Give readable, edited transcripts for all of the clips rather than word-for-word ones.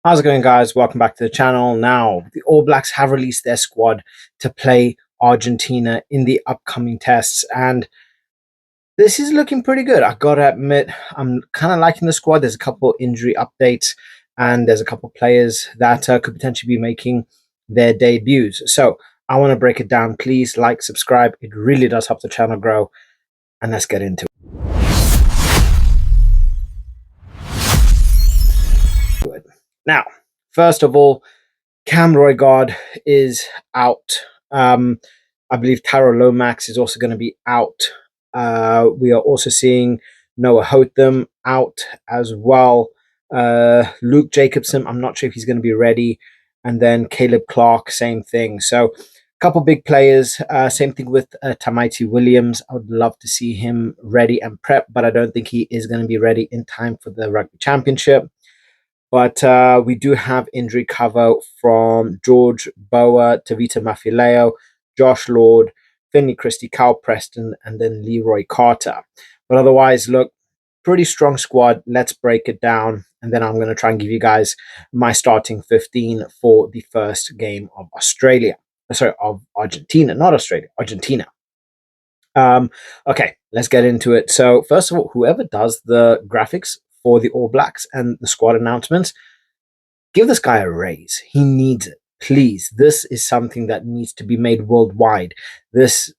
How's it going, guys? Welcome back to the channel. Now, the All Blacks have released their squad to play Argentina in the upcoming tests, and this is looking pretty good. I gotta admit, I'm kind of liking the squad. There's a couple injury updates, and there's a couple players that could potentially be making their debuts. So, I want to break it down. Please like, subscribe. It really does help the channel grow, and let's get into it. Now, first of all, Cam Roigard is out. I believe Taro Lomax is also going to be out. We are also seeing Noah Hotham out as well. Luke Jacobson, I'm not sure if he's going to be ready. And then Caleb Clarke, same thing. So a couple big players. Same thing with Tamaiti Williams. I would love to see him ready and prep, but I don't think he is going to be ready in time for the Rugby Championship. But we do have injury cover from George Boa, Tavita Mafileo, Josh Lord, Finley Christie, Cal Preston, and then Leroy Carter. But otherwise, look, pretty strong squad. Let's break it down. And then I'm going to try and give you guys my starting 15 for the first game of of Argentina, not Australia, Argentina. Okay, let's get into it. So first of all, whoever does the graphics for the All Blacks and the squad announcements, give this guy a raise. He needs it. Please. This is something that needs to be made worldwide. Just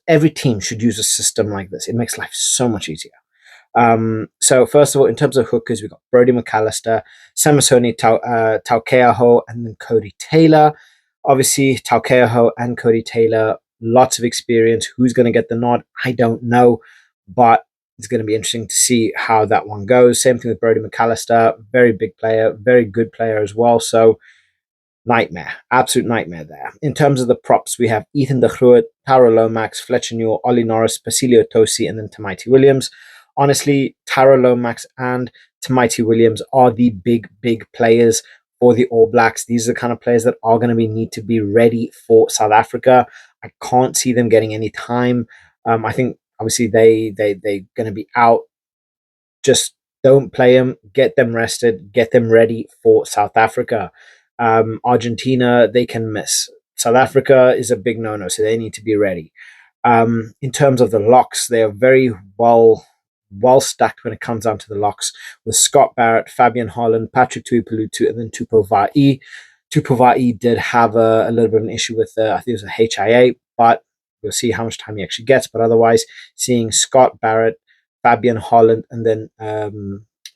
every team should use a system like this. It makes life so much easier. So first of all, in terms of hookers, we've got Brodie McAllister, Samisoni Taukeaho, and then Cody Taylor. Obviously, Taukeaho and Cody Taylor, lots of experience. Who's going to get the nod? I don't know, but it's going to be interesting to see how that one goes. Same thing with Brodie McAllister, very big player, very good player as well. So nightmare, absolute nightmare there. In terms of the props, we have Ethan de Groot, Taro Lomax, Fletcher Newell, Ollie Norris, Basilio Tosi, and then Tamaiti Williams. Honestly, Taro Lomax and Tamaiti Williams are the big players for the All Blacks. These are the kind of players that are going to need to be ready for South Africa. I can't see them getting any time. I think obviously they're going to be out. Just don't play them. Get them rested. Get them ready for South Africa. Argentina, they can miss. South Africa is a big no-no, so they need to be ready. In terms of the locks, they are very well stacked when it comes down to the locks, with Scott Barrett, Fabian Holland, Patrick Tuipulotu, and then Tupou Vaa'i. Tupou Vaa'i did have a little bit of an issue with, I think it was a HIA, but we'll see how much time he actually gets. But otherwise, seeing Scott Barrett, Fabian Holland, and then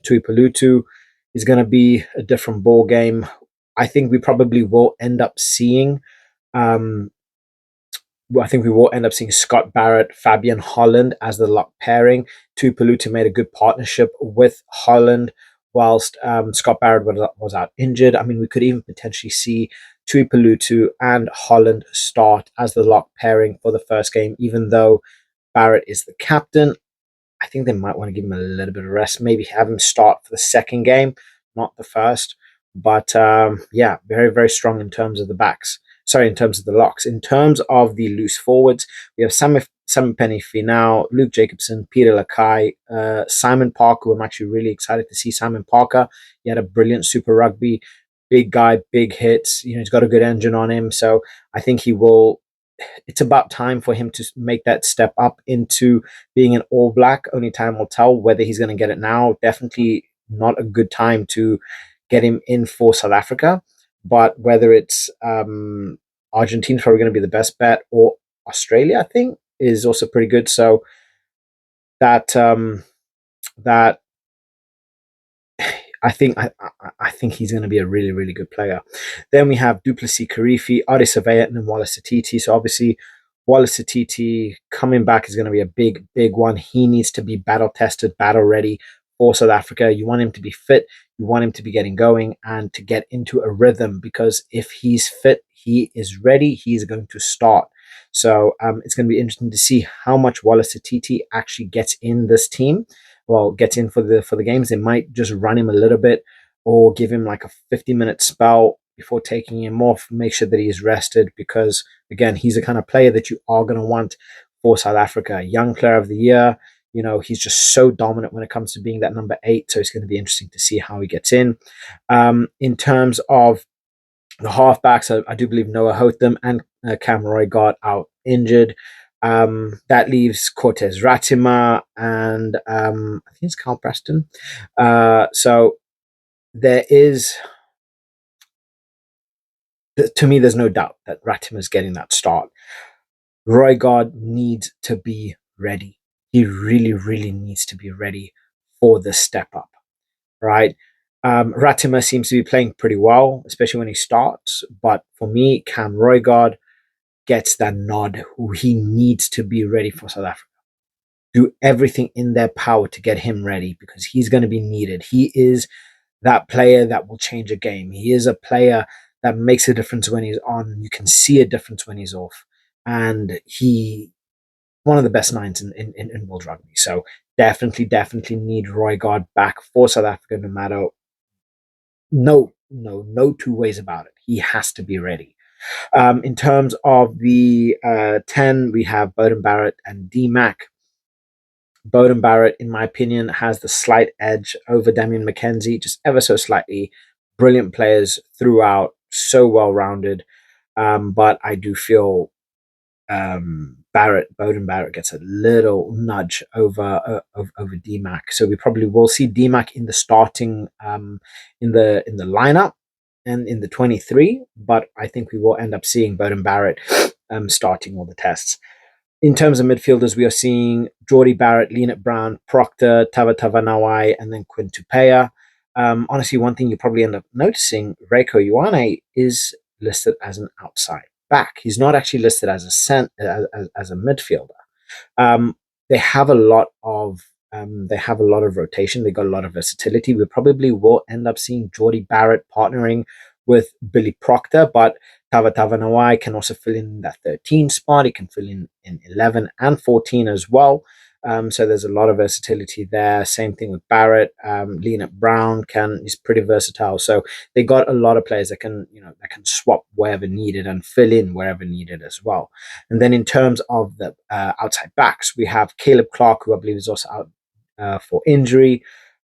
Tuipulotu is going to be a different ball game. I think we probably will end up seeing Scott Barrett, Fabian Holland as the lock pairing. Tuipulotu made a good partnership with Holland whilst Scott Barrett was out injured. I mean, we could even potentially see Tuipulotu and Holland start as the lock pairing for the first game, even though Barrett is the captain. I think they might want to give him a little bit of rest, maybe have him start for the second game, not the first. But yeah, very strong in terms of the backs. Sorry, in terms of the locks. In terms of the loose forwards, we have Simon Finau, Luke Jacobson, Peter Lakai, Simon Parker. I'm actually really excited to see Simon Parker. He had a brilliant Super Rugby. Big guy, big hits. You know, he's got a good engine on him. So I think he will. It's about time for him to make that step up into being an All Black. Only time will tell whether he's going to get it now. Definitely not a good time to get him in for South Africa. But whether it's Argentina's probably going to be the best bet, or Australia, I think, is also pretty good. So that I think he's going to be a really good player. Then we have Duplessis Karifi, Adi Savea, and then Wallace Atiti. So obviously Wallace Atiti coming back is going to be a big one. He needs to be battle tested, battle ready for South Africa. You want him to be fit, you want him to be getting going and to get into a rhythm, because if he's fit, he is ready, he's going to start. So it's going to be interesting to see how much Wallace Atiti actually gets in this team. Well, gets in for the games. They might just run him a little bit or give him like a 50-minute spell before taking him off, make sure that he is rested, because again, he's the kind of player that you are going to want for South Africa. Young player of the year, He's just so dominant when it comes to being that number 8. So it's going to be interesting to see how he gets in. In terms of the halfbacks, I do believe Noah Hotham and Cam Roigard out injured. That leaves Cortez Ratima and I think it's Carl Preston. So there is, to me, there's no doubt that Ratima is getting that start. Roigard needs to be ready. He really, really needs to be ready for the step up, right? Ratima seems to be playing pretty well, especially when he starts. But for me, Cam Roigard gets that nod. Who he needs to be ready for South Africa. Do everything in their power to get him ready because he's going to be needed. He is that player that will change a game. He is a player that makes a difference when he's on. You can see a difference when he's off. And he one of the best nines in world rugby. So definitely need Roigard back for South Africa no matter no two ways about it. He has to be ready. In terms of the 10, we have Beauden Barrett and D-Mac. Beauden Barrett, in my opinion, has the slight edge over Damian McKenzie, just ever so slightly. Brilliant players throughout, so well-rounded. But I do feel Beauden Barrett gets a little nudge over DMAC. So we probably will see DMAC in the starting in the lineup and in the 23, but I think we will end up seeing Beauden Barrett starting all the tests. In terms of midfielders, we are seeing Geordie Barrett, Leonard Brown, Proctor, Tavatava Nawai, and then Quinn Tupea. Honestly, one thing you probably end up noticing, Reiko Ioane is listed as an outside back. He's not actually listed as a midfielder. They have a lot of rotation. They got a lot of versatility. We probably will end up seeing Geordie Barrett partnering with Billy Proctor, but Tavatava Nawai can also fill in that 13 spot. He can fill in 11 and 14 as well. So there's a lot of versatility there. Same thing with Barrett. Leonard Brown is pretty versatile. So they got a lot of players that can swap wherever needed and fill in wherever needed as well. And then in terms of the outside backs, we have Caleb Clarke, who I believe is also out for injury.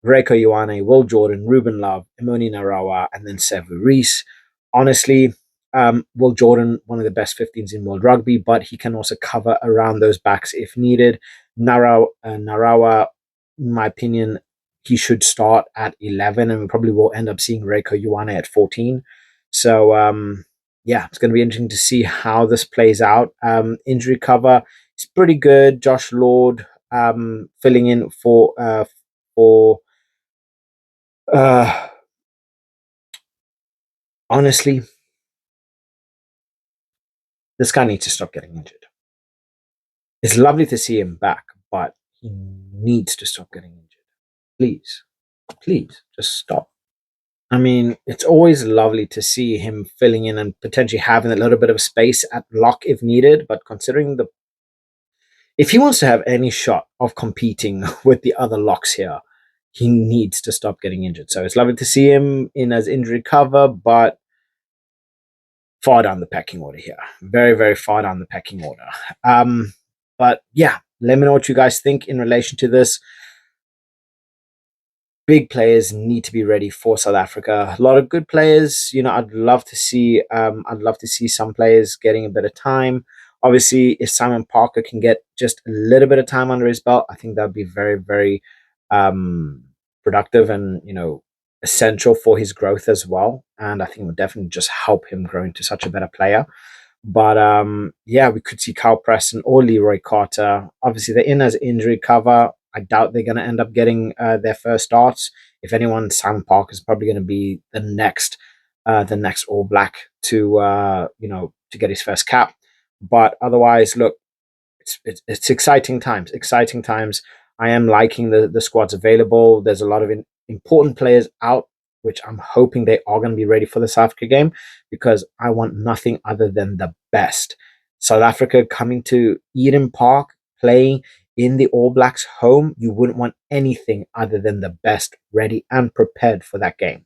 Reiko Ioane, Will Jordan, Ruben Love, Imoni Narawa, and then Sevu Reece. Honestly, Will Jordan, one of the best 15s in world rugby, but he can also cover around those backs if needed. Narawa, in my opinion, he should start at 11, and we probably will end up seeing Reiko Ioane at 14. So, it's going to be interesting to see how this plays out. Injury cover is pretty good. Josh Lord filling in for honestly, this guy needs to stop getting injured. It's lovely to see him back, but he needs to stop getting injured. Please, just stop. I mean, it's always lovely to see him filling in and potentially having a little bit of space at lock if needed, but considering if he wants to have any shot of competing with the other locks here, he needs to stop getting injured. So it's lovely to see him in as injury cover, but far down the pecking order here. Very, very far down the pecking order. But yeah, let me know what you guys think in relation to this. Big players need to be ready for South Africa. A lot of good players. I'd love to see some players getting a bit of time. Obviously, if Simon Parker can get just a little bit of time under his belt, I think that'd be very, very productive and essential for his growth as well. And I think it would definitely just help him grow into such a better player. But we could see Carl Preston or Leroy Carter. Obviously, they're in as injury cover. I doubt they're going to end up getting their first starts. If anyone, Simon Parker is probably going to be the next All Black to get his first cap. But otherwise, look, it's exciting times. Exciting times. I am liking the squads available. There's a lot of important players out, which I'm hoping they are going to be ready for the South Africa game, because I want nothing other than the best. South Africa coming to Eden Park, playing in the All Blacks home, you wouldn't want anything other than the best ready and prepared for that game.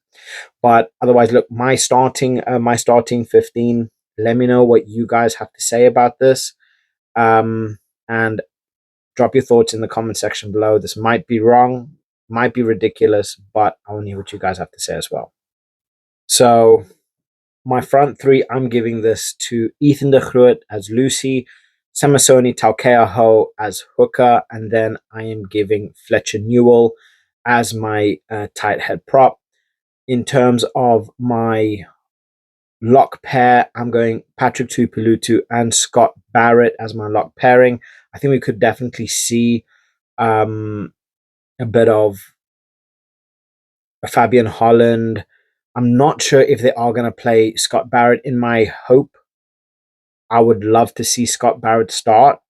But otherwise, look, my starting 15, let me know what you guys have to say about this. And Drop your thoughts in the comment section below. This might be wrong, might be ridiculous, but I want to hear what you guys have to say as well. So my front three, I'm giving this to Ethan de Groot as Lucy, Samasoni Taukeaho as hooker, and then I am giving Fletcher Newell as my tight head prop. In terms of my lock pair, I'm going Patrick Tuipulotu and Scott Barrett as my lock pairing. I think we could definitely see a bit of Fabian Holland. I'm not sure if they are going to play Scott Barrett. In my hope, I would love to see Scott Barrett start.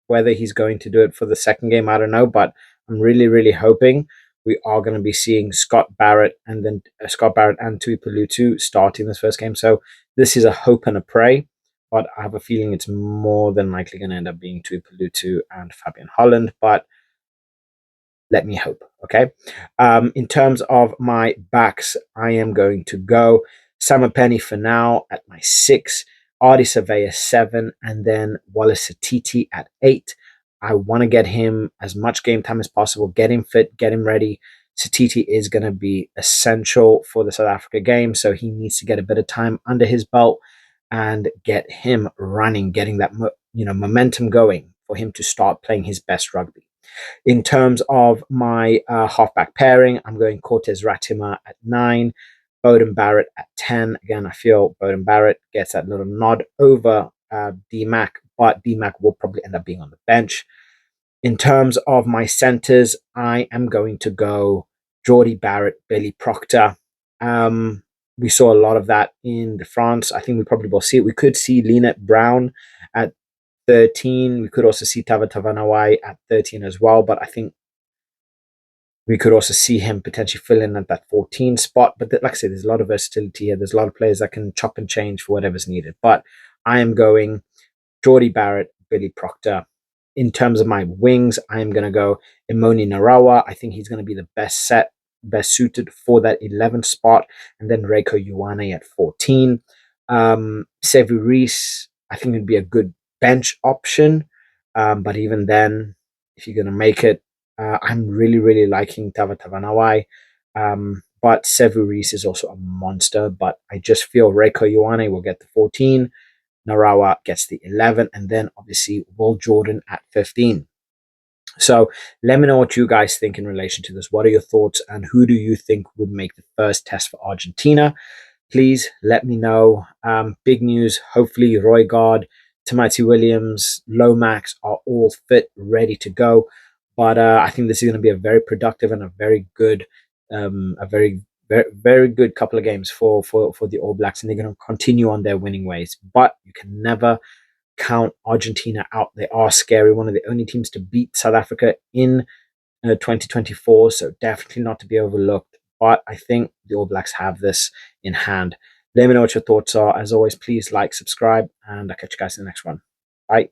Whether he's going to do it for the second game, I don't know, but I'm really, really hoping we are going to be seeing Scott Barrett and then Scott Barrett and Tuipulotu starting this first game. So this is a hope and a pray, but I have a feeling it's more than likely going to end up being Tuipulotu and Fabian Holland, but let me hope. Okay. In terms of my backs, I am going to go Samapeni for now at my 6, Artie Surveyor 7, and then Wallace Satiti at 8. I want to get him as much game time as possible, get him fit, get him ready. Satiti is going to be essential for the South Africa game, so he needs to get a bit of time under his belt and get him running, getting that momentum going for him to start playing his best rugby. In terms of my halfback pairing, I'm going Cortez Ratima at 9, Beauden Barrett at 10. Again, I feel Beauden Barrett gets that little nod over DMAC, but DMAC will probably end up being on the bench. In terms of my centers, I am going to go Geordie Barrett, Billy Proctor. We saw a lot of that in France. I think we probably will see it. We could see Lynette Brown at 13. We could also see Tava Tavanawai at 13 as well, but I think we could also see him potentially fill in at that 14 spot. But like I said, there's a lot of versatility here. There's a lot of players that can chop and change for whatever's needed. But I am going Geordie Barrett, Billy Proctor. In terms of my wings, I am going to go Imoni Narawa. I think he's going to be the best suited for that 11th spot. And then Reiko Ioane at 14. Sevu Reece, I think would be a good bench option. But even then, if you're going to make it, I'm really, really liking Tava Tavanawai. But Sevu Reece is also a monster. But I just feel Reiko Ioane will get the 14. Narawa gets the 11, and then obviously Will Jordan at 15. So let me know what you guys think in relation to this. What are your thoughts, and who do you think would make the first test for Argentina? Please let me know. Big news. Hopefully Roigard, Tamati Williams, Lomax are all fit, ready to go. But I think this is going to be a very productive and a very good, very good couple of games for the All Blacks, and they're going to continue on their winning ways. But you can never count Argentina out. They are scary. One of the only teams to beat South Africa in 2024, so definitely not to be overlooked. But I think the All Blacks have this in hand. Let me know what your thoughts are. As always, please like, subscribe, and I'll catch you guys in the next one. Bye.